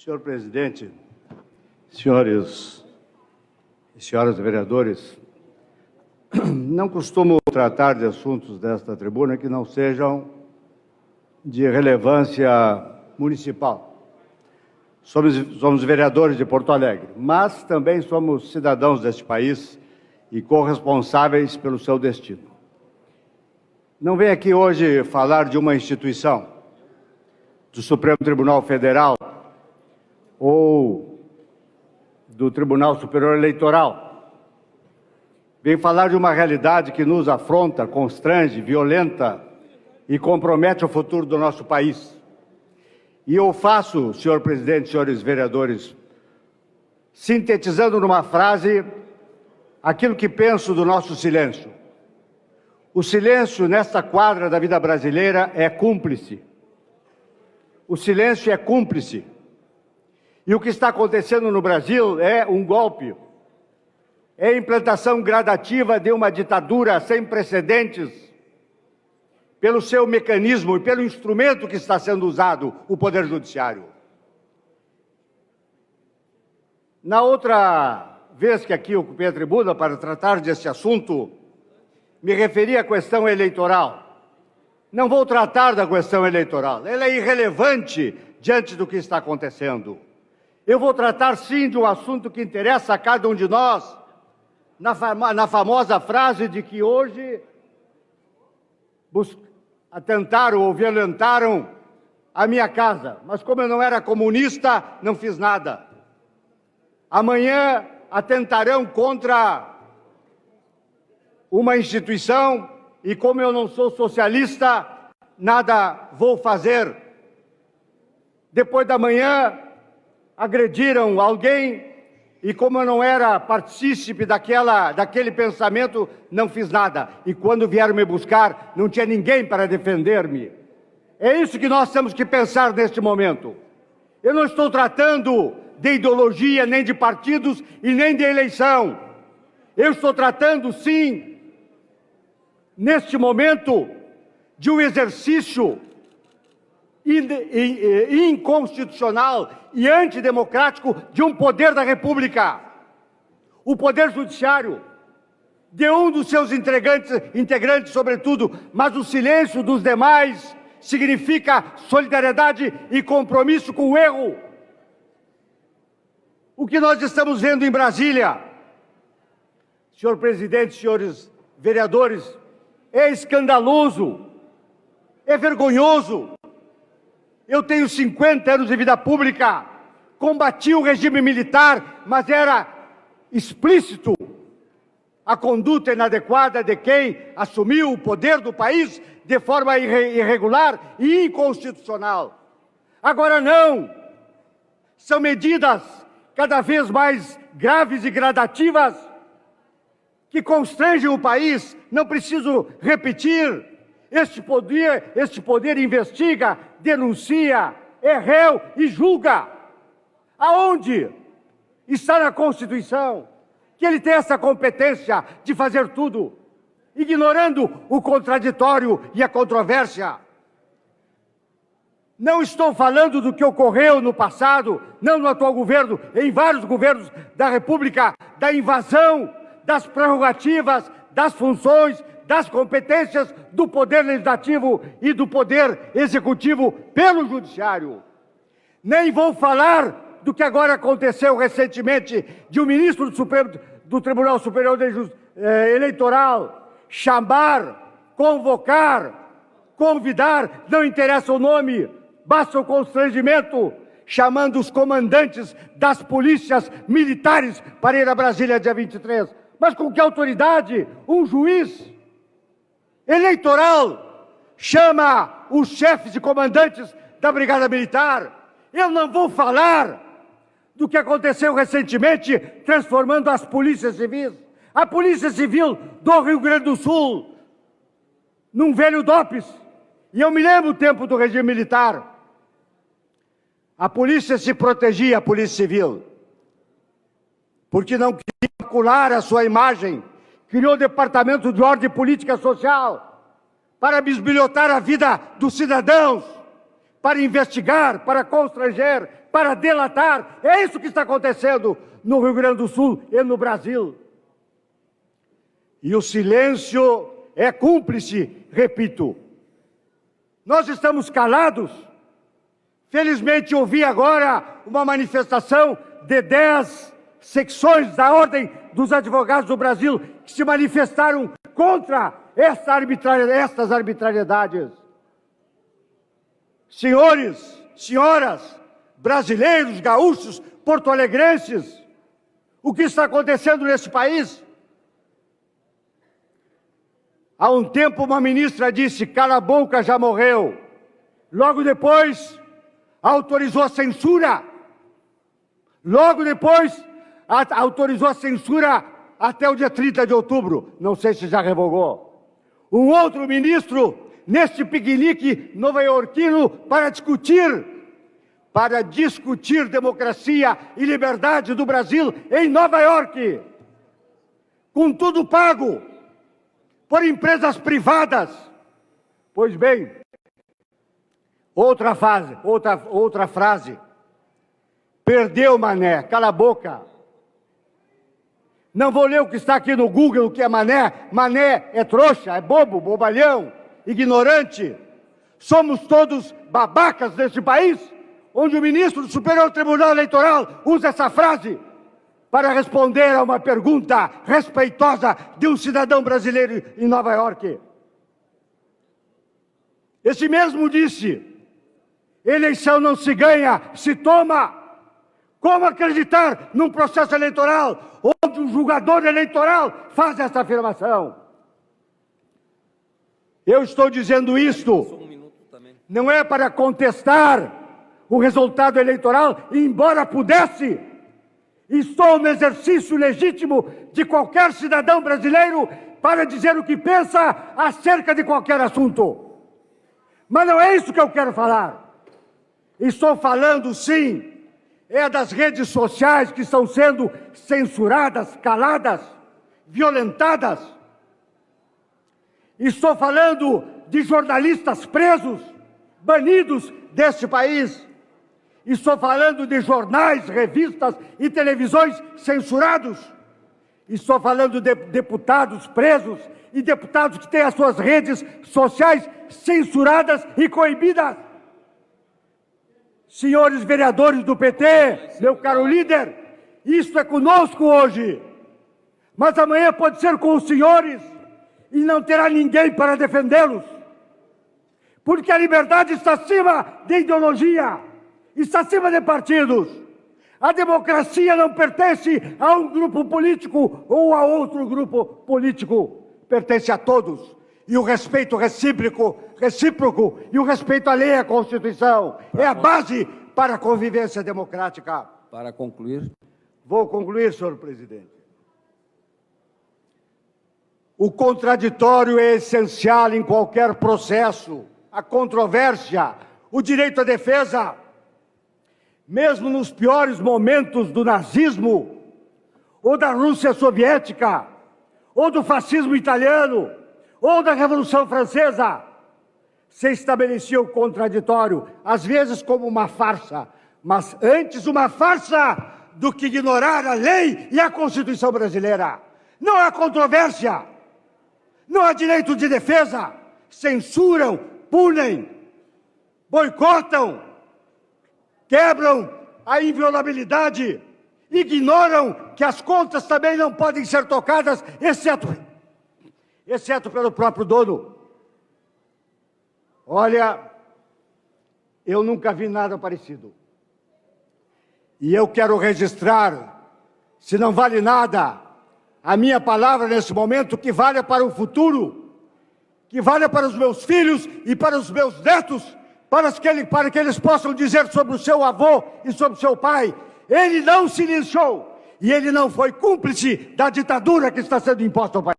Senhor presidente, senhores e senhoras vereadores, não costumo tratar de assuntos desta tribuna que não sejam de relevância municipal. Somos vereadores de Porto Alegre, mas também somos cidadãos deste país e corresponsáveis pelo seu destino. Não venho aqui hoje falar de uma instituição, do Supremo Tribunal Federal ou do Tribunal Superior Eleitoral. Venho falar de uma realidade que nos afronta, constrange, violenta e compromete o futuro do nosso país. E eu faço, senhor presidente, senhores vereadores, sintetizando numa frase aquilo que penso do nosso silêncio. O silêncio nesta quadra da vida brasileira é cúmplice. O silêncio é cúmplice. E o que está acontecendo no Brasil é um golpe. É a implantação gradativa de uma ditadura sem precedentes, pelo seu mecanismo e pelo instrumento que está sendo usado, o Poder Judiciário. Na outra vez que aqui ocupei a tribuna para tratar desse assunto, me referi à questão eleitoral. Não vou tratar da questão eleitoral, ela é irrelevante diante do que está acontecendo. Eu vou tratar, sim, de um assunto que interessa a cada um de nós, na famosa frase de que hoje atentaram ou violentaram a minha casa, mas como eu não era comunista, não fiz nada. Amanhã atentarão contra uma instituição e como eu não sou socialista, nada vou fazer. Depois da manhã, agrediram alguém e como eu não era partícipe daquele pensamento, não fiz nada. E quando vieram me buscar, não tinha ninguém para defender-me. É isso que nós temos que pensar neste momento. Eu não estou tratando de ideologia, nem de partidos e nem de eleição. Eu estou tratando, sim, neste momento, de um exercício inconstitucional e antidemocrático de um poder da República. O Poder Judiciário, de um dos seus integrantes sobretudo, mas o silêncio dos demais significa solidariedade e compromisso com o erro. O que nós estamos vendo em Brasília, senhor presidente, senhores vereadores, é escandaloso, é vergonhoso. Eu tenho 50 anos de vida pública, combati o regime militar, mas era explícito a conduta inadequada de quem assumiu o poder do país de forma irregular e inconstitucional. Agora não, são medidas cada vez mais graves e gradativas que constrangem o país. Não preciso repetir. Este poder investiga, denuncia, é réu e julga. Aonde está na Constituição que ele tem essa competência de fazer tudo, ignorando o contraditório e a controvérsia? Não estou falando do que ocorreu no passado, não no atual governo, em vários governos da República, da invasão das prerrogativas, das funções, das competências do Poder Legislativo e do Poder Executivo pelo Judiciário. Nem vou falar do que agora aconteceu recentemente de um ministro do Tribunal Superior Eleitoral chamar, convocar, convidar, não interessa o nome, basta o constrangimento, chamando os comandantes das polícias militares para ir a Brasília dia 23. Mas com que autoridade um juiz eleitoral chama os chefes e comandantes da Brigada Militar? Eu não vou falar do que aconteceu recentemente, transformando as polícias civis, a Polícia Civil do Rio Grande do Sul, num velho DOPS. E eu me lembro o tempo do regime militar. A polícia se protegia, a Polícia Civil, porque não queria macular a sua imagem. Criou o Departamento de Ordem e Política Social para bisbilhotar a vida dos cidadãos, para investigar, para constranger, para delatar. É isso que está acontecendo no Rio Grande do Sul e no Brasil. E o silêncio é cúmplice, repito. Nós estamos calados. Felizmente ouvi agora uma manifestação de 10 secções da Ordem dos Advogados do Brasil que se manifestaram contra estas arbitrariedades. Senhores, senhoras, brasileiros, gaúchos, porto-alegrenses, o que está acontecendo nesse país? Há um tempo uma ministra disse, cala a boca, já morreu. Logo depois, autorizou a censura. Logo depois, autorizou a censura até o dia 30 de outubro. Não sei se já revogou. Um outro ministro, neste piquenique nova-iorquino, para discutir democracia e liberdade do Brasil em Nova York. Com tudo pago por empresas privadas. Pois bem, outra frase. Perdeu, mané, cala a boca. Não vou ler o que está aqui no Google, o que é mané. Mané é trouxa, é bobo, bobalhão, ignorante. Somos todos babacas nesse país, onde o ministro do Superior Tribunal Eleitoral usa essa frase para responder a uma pergunta respeitosa de um cidadão brasileiro em Nova York. Esse mesmo disse, eleição não se ganha, se toma. Como acreditar num processo eleitoral onde um julgador eleitoral faz essa afirmação? Eu estou dizendo isto, não é para contestar o resultado eleitoral, embora pudesse. Estou no exercício legítimo de qualquer cidadão brasileiro para dizer o que pensa acerca de qualquer assunto. Mas não é isso que eu quero falar. Estou falando, sim, das redes sociais que estão sendo censuradas, caladas, violentadas. Estou falando de jornalistas presos, banidos deste país. Estou falando de jornais, revistas e televisões censurados. Estou falando de deputados presos e deputados que têm as suas redes sociais censuradas e coibidas. Senhores vereadores do PT, meu caro líder, isso é conosco hoje. Mas amanhã pode ser com os senhores e não terá ninguém para defendê-los. Porque a liberdade está acima de ideologia. Está acima de partidos. A democracia não pertence a um grupo político ou a outro grupo político. Pertence a todos. E o respeito recíproco e o respeito à lei à Constituição é a base para a convivência democrática. Para concluir. Vou concluir, senhor presidente. O contraditório é essencial em qualquer processo. A controvérsia, o direito à defesa. Mesmo nos piores momentos do nazismo, ou da Rússia soviética, ou do fascismo italiano, ou da Revolução Francesa, se estabelecia o contraditório, às vezes como uma farsa, mas antes uma farsa do que ignorar a lei e a Constituição brasileira. Não há controvérsia, não há direito de defesa, censuram, punem, boicotam, quebram a inviolabilidade, ignoram que as contas também não podem ser tocadas, exceto pelo próprio dono. Olha, eu nunca vi nada parecido. E eu quero registrar, se não vale nada, a minha palavra nesse momento, que vale para o futuro, que vale para os meus filhos e para os meus netos, para que eles possam dizer sobre o seu avô e sobre o seu pai. Ele não se lixou e ele não foi cúmplice da ditadura que está sendo imposta ao país.